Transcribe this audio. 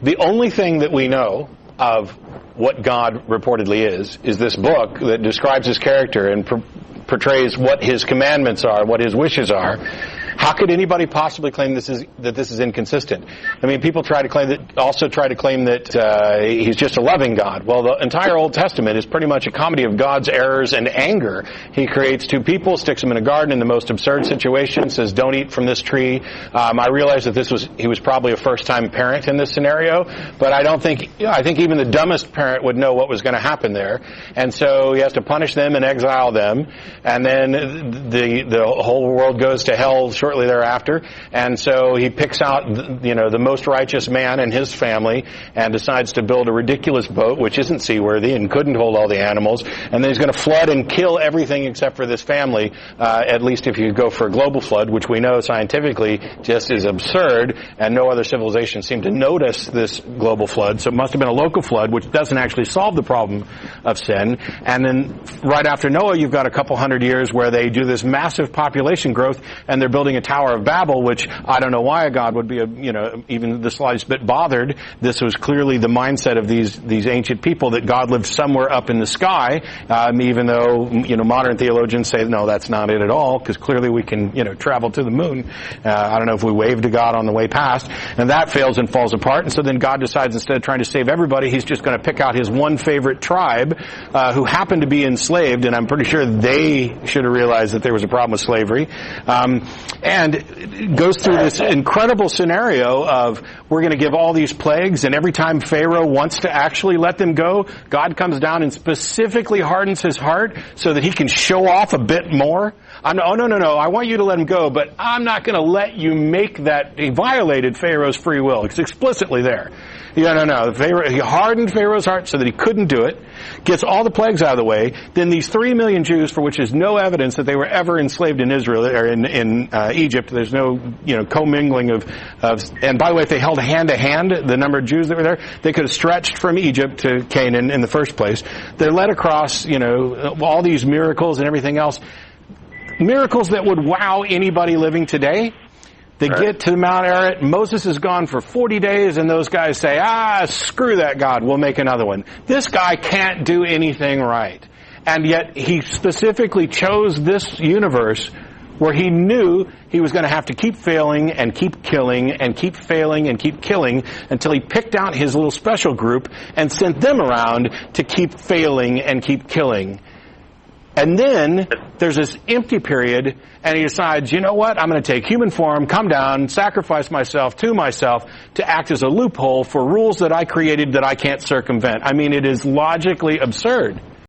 The only thing that we know of what God reportedly is this book that describes his character and portrays what his commandments are, what his wishes are. How could anybody possibly claim this is inconsistent? I mean, people try to claim that he's just a loving God. Well, the entire Old Testament is pretty much a comedy of God's errors and anger. He creates two people, sticks them in a garden in the most absurd situation, says, "Don't eat from this tree." I realize that he was probably a first-time parent in this scenario, but I think even the dumbest parent would know what was going to happen there. And so he has to punish them and exile them, and then the whole world goes to hell shortly thereafter, and so he picks out the most righteous man and his family and decides to build a ridiculous boat which isn't seaworthy and couldn't hold all the animals, and then he's going to flood and kill everything except for this family, at least if you go for a global flood, which we know scientifically just is absurd, and no other civilization seemed to notice this global flood, so it must have been a local flood which doesn't actually solve the problem of sin. And then right after Noah, you've got a couple hundred years where they do this massive population growth, and they're building a Tower of Babel, which I don't know why a God would be even the slightest bit bothered. This was clearly the mindset of these ancient people, that God lived somewhere up in the sky, even though modern theologians say no, that's not it at all, because clearly we can travel to the moon. I don't know if we waved to God on the way past, and that fails and falls apart. And so then God decides, instead of trying to save everybody, he's just going to pick out his one favorite tribe who happened to be enslaved, and I'm pretty sure they should have realized that there was a problem with slavery. And it goes through this incredible scenario of, we're going to give all these plagues, and every time Pharaoh wants to actually let them go, God comes down and specifically hardens his heart so that he can show off a bit more. No, I want you to let him go, but I'm not going to let you make that. He violated Pharaoh's free will. It's explicitly there. No. He hardened Pharaoh's heart so that he couldn't do it, gets all the plagues out of the way. Then these 3 million Jews, for which there's no evidence that they were ever enslaved in Israel or in Egypt. There's no commingling of. And by the way, if they held hand to hand, the number of Jews that were there, they could have stretched from Egypt to Canaan in the first place. They're led across all these miracles and everything else. Miracles that would wow anybody living today. They get to Mount Ararat. Moses is gone for 40 days, and those guys say, screw that God, we'll make another one. This guy can't do anything right. And yet he specifically chose this universe where he knew he was going to have to keep failing and keep killing and keep failing and keep killing until he picked out his little special group and sent them around to keep failing and keep killing. And then there's this empty period, and he decides, you know what, I'm going to take human form, come down, sacrifice myself to act as a loophole for rules that I created that I can't circumvent. I mean, it is logically absurd.